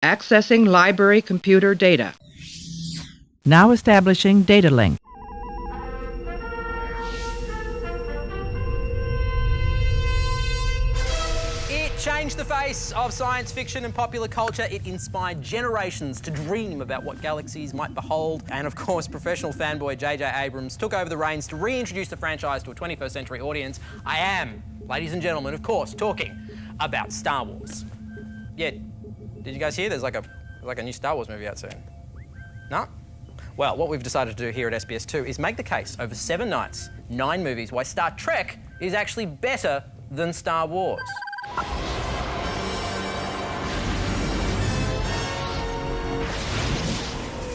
Accessing library computer data. Now establishing data link. It changed the face of science fiction and popular culture. It inspired generations to dream about what galaxies might behold. And of course, professional fanboy J.J. Abrams took over the reins to reintroduce the franchise to a 21st century audience. I am, ladies and gentlemen, of course, talking about Star Wars. Yeah, did you guys hear there's like a new Star Wars movie out soon? No? Well, what we've decided to do here at SBS2 is make the case over 7 nights, 9 movies, why Star Trek is actually better than Star Wars.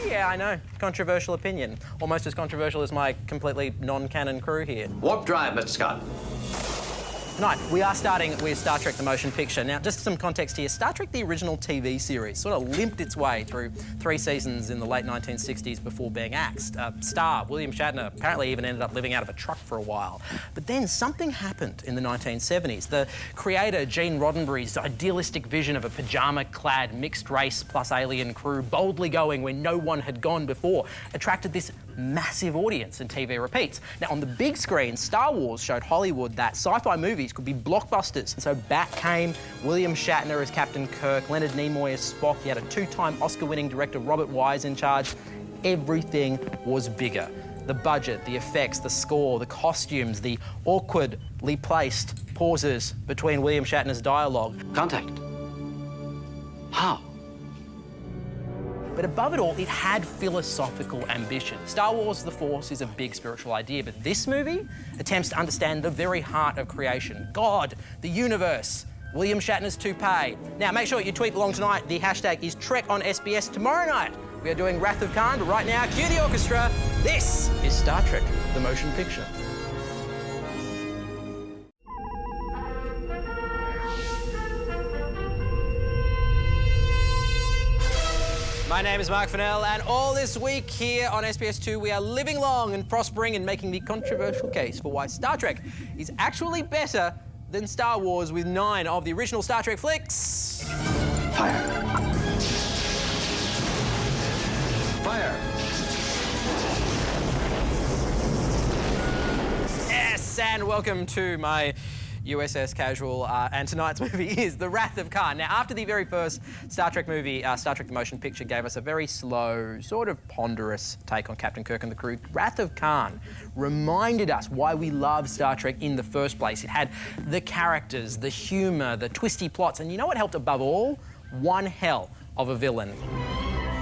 Yeah, I know. Controversial opinion. Almost as controversial as my completely non-canon crew here. Warp drive, Mr. Scott. Tonight, we are starting with Star Trek the Motion Picture. Now, just some context here. Star Trek the original TV series sort of limped its way through 3 seasons in the late 1960s before being axed. Star William Shatner apparently even ended up living out of a truck for a while. But then something happened in the 1970s. The creator, Gene Roddenberry's idealistic vision of a pyjama-clad mixed-race plus alien crew boldly going where no one had gone before attracted this massive audience and TV repeats. Now, on the big screen, Star Wars showed Hollywood that sci-fi movies could be blockbusters. And so back came William Shatner as Captain Kirk, Leonard Nimoy as Spock. He had a 2-time Oscar-winning director, Robert Wise, in charge. Everything was bigger. The budget, the effects, the score, the costumes, the awkwardly placed pauses between William Shatner's dialogue. Contact. How? But above it all, it had philosophical ambition. Star Wars: The Force is a big spiritual idea, but this movie attempts to understand the very heart of creation. God, the universe, William Shatner's toupee. Now, make sure you tweet along tonight. The hashtag is TrekOnSBS. Tomorrow night, we are doing Wrath of Khan, but right now, cue the orchestra. This is Star Trek, the motion picture. My name is Mark Fennell, and all this week here on SBS2, we are living long and prospering and making the controversial case for why Star Trek is actually better than Star Wars, with 9 of the original Star Trek flicks. Fire. Fire. Yes, and welcome to my USS Casual, and tonight's movie is The Wrath of Khan. Now, after the very first Star Trek movie, Star Trek the Motion Picture gave us a very slow, sort of ponderous take on Captain Kirk and the crew, Wrath of Khan reminded us why we love Star Trek in the first place. It had the characters, the humour, the twisty plots, and you know what helped above all? One hell of a villain.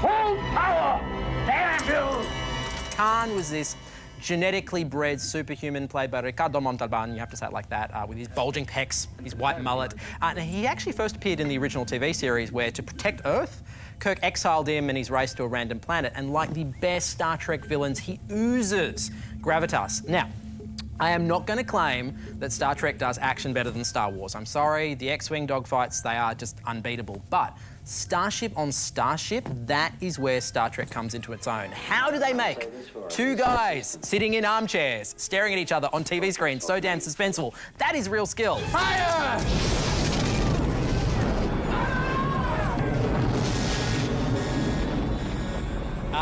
Full power! Damn you! Khan was this genetically bred superhuman played by Ricardo Montalban, you have to say it like that, with his bulging pecs, his white mullet. And he actually first appeared in the original TV series where, to protect Earth, Kirk exiled him and his race to a random planet. And like the best Star Trek villains, he oozes gravitas. Now, I am not going to claim that Star Trek does action better than Star Wars. I'm sorry, the X-Wing dogfights, they are just unbeatable. But starship on starship, that is where Star Trek comes into its own. How do they make 2 guys sitting in armchairs, staring at each other on TV screens so damn suspenseful? That is real skill. Fire!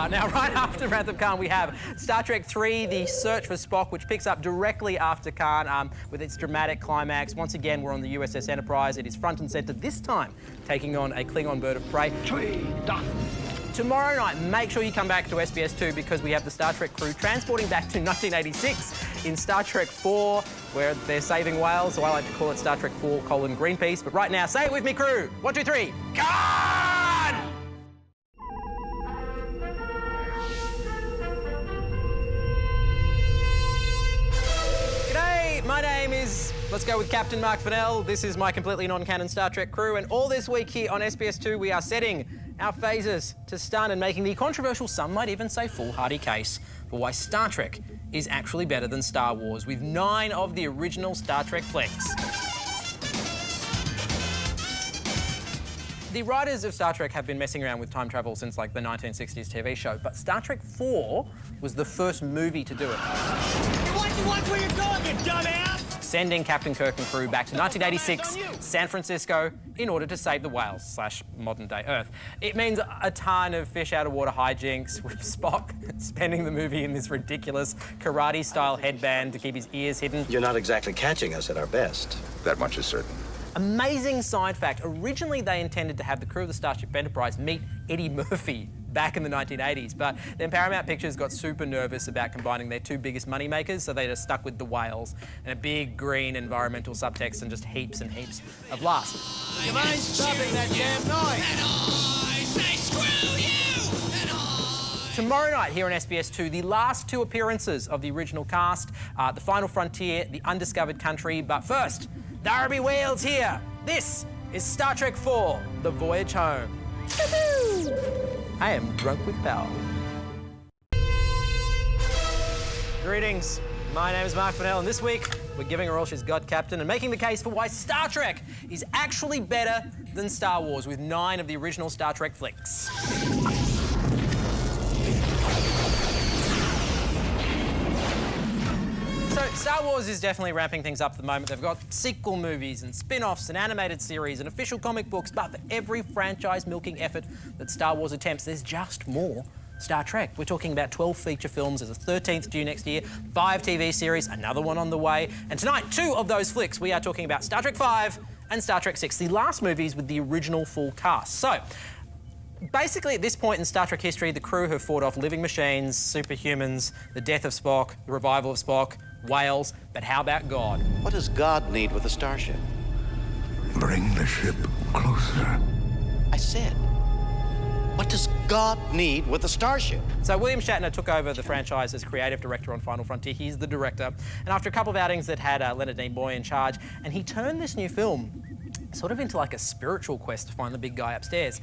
Now, right after Wrath of Khan, we have Star Trek 3, The Search for Spock, which picks up directly after Khan with its dramatic climax. Once again, we're on the USS Enterprise. It is front and centre, this time taking on a Klingon bird of prey. Tomorrow night, make sure you come back to SBS2 because we have the Star Trek crew transporting back to 1986 in Star Trek 4, where they're saving whales, so I like to call it Star Trek 4: Greenpeace. But right now, say it with me, crew. 1, 2, 3, Khan! G'day, my name is, let's go with Captain Mark Fennell. This is my completely non-canon Star Trek crew, and all this week here on SBS2, we are setting our phasers to stun and making the controversial, some might even say foolhardy case for why Star Trek is actually better than Star Wars, with 9 of the original Star Trek flicks. The writers of Star Trek have been messing around with time travel since like the 1960s TV show, but Star Trek 4 was the first movie to do it. Watch where you're going, you dumbass! sending Captain Kirk and crew back to 1986 San Francisco in order to save the whales / modern-day Earth. It means a ton of fish-out-of-water hijinks, with Spock spending the movie in this ridiculous karate-style headband to keep his ears hidden. You're not exactly catching us at our best. That much is certain. Amazing side fact, originally they intended to have the crew of the Starship Enterprise meet Eddie Murphy back in the 1980s, but then Paramount Pictures got super nervous about combining their two biggest moneymakers, so they just stuck with the whales and a big green environmental subtext and just heaps and heaps of laughs. You mind stopping that damn noise? Tomorrow night here on SBS2, the last two appearances of the original cast, The Final Frontier, The Undiscovered Country, but first, there be whales here. This is Star Trek IV, The Voyage Home. I am drunk with power. Greetings, my name is Mark Fennell, and this week we're giving her all she's got, Captain, and making the case for why Star Trek is actually better than Star Wars, with 9 of the original Star Trek flicks. So Star Wars is definitely ramping things up at the moment. They've got sequel movies and spin-offs and animated series and official comic books, but for every franchise-milking effort that Star Wars attempts, there's just more Star Trek. We're talking about 12 feature films. There's a 13th due next year, 5 TV series, another one on the way. And tonight, 2 of those flicks, we are talking about Star Trek V and Star Trek VI, the last movies with the original full cast. So, basically, at this point in Star Trek history, the crew have fought off living machines, superhumans, the death of Spock, the revival of Spock, whales, but how about God? What does God need with a starship? Bring the ship closer. I said, what does God need with a starship? So William Shatner took over the franchise as creative director on Final Frontier. He's the director. And after a couple of outings that had Leonard Nimoy in charge, and he turned this new film sort of into like a spiritual quest to find the big guy upstairs.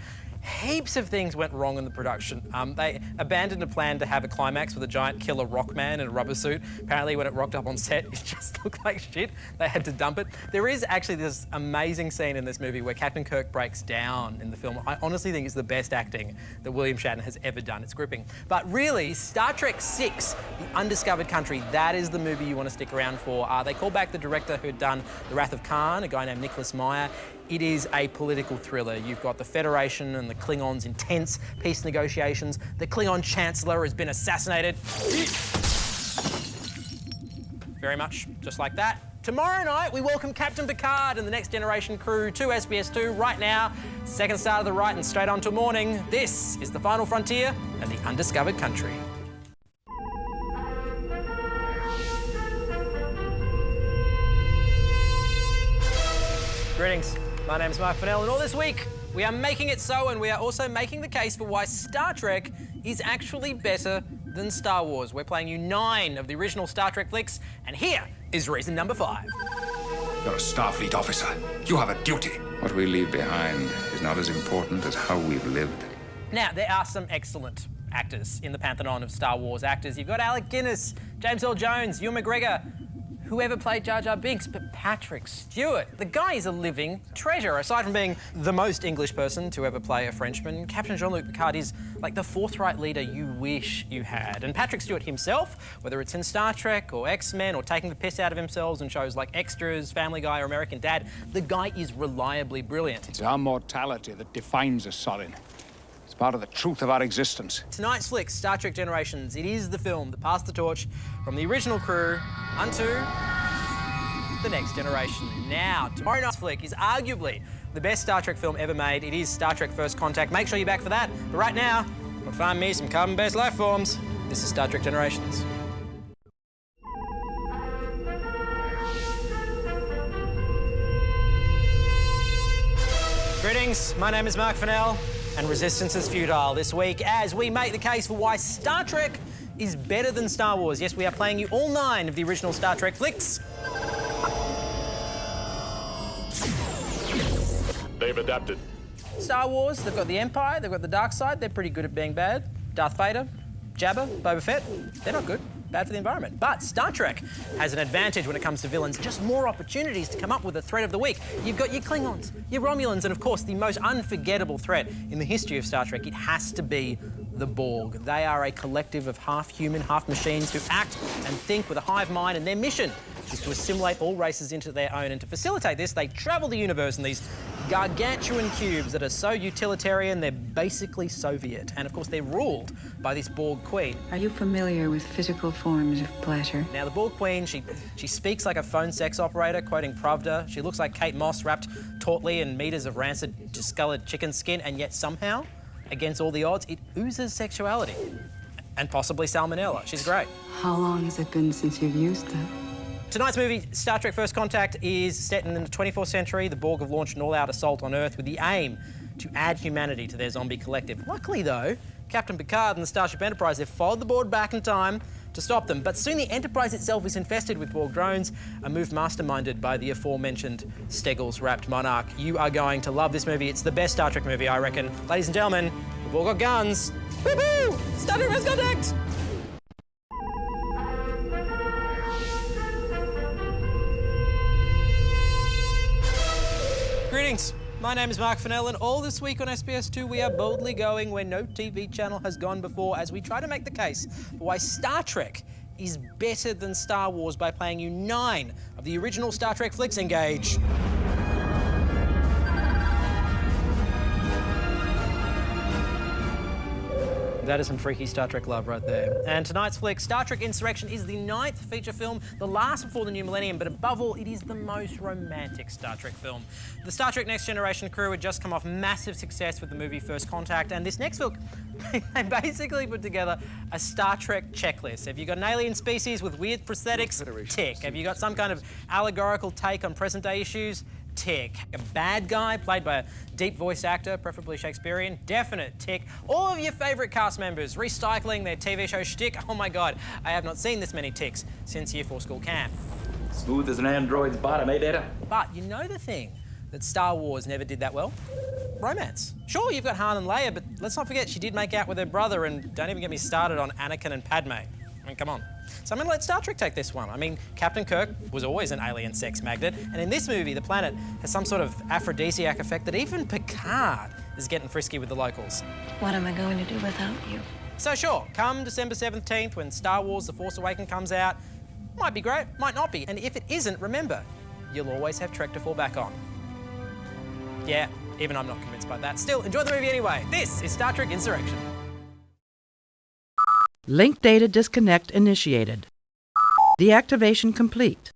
Heaps of things went wrong in the production. They abandoned a plan to have a climax with a giant killer rock man in a rubber suit. Apparently when it rocked up on set, it just looked like shit. They had to dump it. There is actually this amazing scene in this movie where Captain Kirk breaks down in the film. I honestly think it's the best acting that William Shatner has ever done. It's gripping. But really, Star Trek VI, The Undiscovered Country, that is the movie you want to stick around for. They call back the director who'd done The Wrath of Khan, a guy named Nicholas Meyer. It is a political thriller. You've got the Federation and the Klingons' intense peace negotiations. The Klingon Chancellor has been assassinated. Very much just like that. Tomorrow night, we welcome Captain Picard and the Next Generation crew to SBS2 right now. Second star to the right and straight on to morning. This is The Final Frontier and The Undiscovered Country. Greetings. My name's Mark Fennell, and all this week we are making it so, and we are also making the case for why Star Trek is actually better than Star Wars. We're playing you 9 of the original Star Trek flicks, and here is reason number 5. You're a Starfleet officer. You have a duty. What we leave behind is not as important as how we've lived. Now, there are some excellent actors in the pantheon of Star Wars actors. You've got Alec Guinness, James Earl Jones, Ewan McGregor, whoever played Jar Jar Binks, but Patrick Stewart. The guy is a living treasure. Aside from being the most English person to ever play a Frenchman, Captain Jean-Luc Picard is like the forthright leader you wish you had. And Patrick Stewart himself, whether it's in Star Trek or X-Men or taking the piss out of himself in shows like Extras, Family Guy or American Dad, the guy is reliably brilliant. It's our mortality that defines us, Sorin. It's part of the truth of our existence. Tonight's flick, Star Trek Generations, it is the film that passed the torch from the original crew unto the next generation. Now, tomorrow night's flick is arguably the best Star Trek film ever made. It is Star Trek First Contact. Make sure you're back for that. But right now, we'll find me some carbon-based life forms. This is Star Trek Generations. Greetings, my name is Mark Fennell, and resistance is futile this week as we make the case for why Star Trek is better than Star Wars. Yes, we are playing you all 9 of the original Star Trek flicks. They've adapted. Star Wars, they've got the Empire, they've got the dark side, they're pretty good at being bad. Darth Vader, Jabba, Boba Fett, they're not good. Bad for the environment. But Star Trek has an advantage when it comes to villains, just more opportunities to come up with a threat of the week. You've got your Klingons, your Romulans, and of course the most unforgettable threat in the history of Star Trek. It has to be the Borg. They are a collective of half human, half machines who act and think with a hive mind, and their mission is to assimilate all races into their own, and to facilitate this, they travel the universe in these gargantuan cubes that are so utilitarian they're basically Soviet. And of course they're ruled by this Borg Queen. Are you familiar with physical forms of pleasure? Now the Borg Queen, she speaks like a phone sex operator, quoting Pravda. She looks like Kate Moss wrapped tautly in meters of rancid, discoloured chicken skin, and yet somehow, against all the odds, it oozes sexuality. And possibly salmonella. She's great. How long has it been since you've used them? Tonight's movie, Star Trek First Contact, is set in the 24th century. The Borg have launched an all-out assault on Earth with the aim to add humanity to their zombie collective. Luckily, though, Captain Picard and the Starship Enterprise have followed the Borg back in time to stop them. But soon the Enterprise itself is infested with Borg drones, a move masterminded by the aforementioned Steggles-wrapped monarch. You are going to love this movie. It's the best Star Trek movie, I reckon. Ladies and gentlemen, we've all got guns. Woohoo! Star Trek First Contact! Greetings, my name is Mark Fennell, and all this week on SBS2 we are boldly going where no TV channel has gone before as we try to make the case for why Star Trek is better than Star Wars by playing you 9 of the original Star Trek flicks. Engage. That is some freaky Star Trek love right there. And tonight's flick, Star Trek Insurrection, is the 9th feature film, the last before the new millennium, but above all, it is the most romantic Star Trek film. The Star Trek Next Generation crew had just come off massive success with the movie First Contact, and this next film, they basically put together a Star Trek checklist. Have you got an alien species with weird prosthetics? Tick. Have you got some kind of allegorical take on present-day issues? Tick. A bad guy played by a deep voice actor, preferably Shakespearean? Definite tick. All of your favourite cast members recycling their TV show shtick? Oh my God, I have not seen this many ticks since Year 4 school camp. Smooth as an android's bottom, eh, Data? But you know the thing that Star Wars never did that well? Romance. Sure, you've got Han and Leia, but let's not forget she did make out with her brother, and don't even get me started on Anakin and Padme. I mean, come on. So I'm going to let Star Trek take this one. I mean, Captain Kirk was always an alien sex magnet, and in this movie, the planet has some sort of aphrodisiac effect that even Picard is getting frisky with the locals. What am I going to do without you? So sure, come December 17th, when Star Wars The Force Awakens comes out, might be great, might not be. And if it isn't, remember, you'll always have Trek to fall back on. Yeah, even I'm not convinced by that. Still, enjoy the movie anyway. This is Star Trek Insurrection. Link data disconnect initiated. Deactivation complete.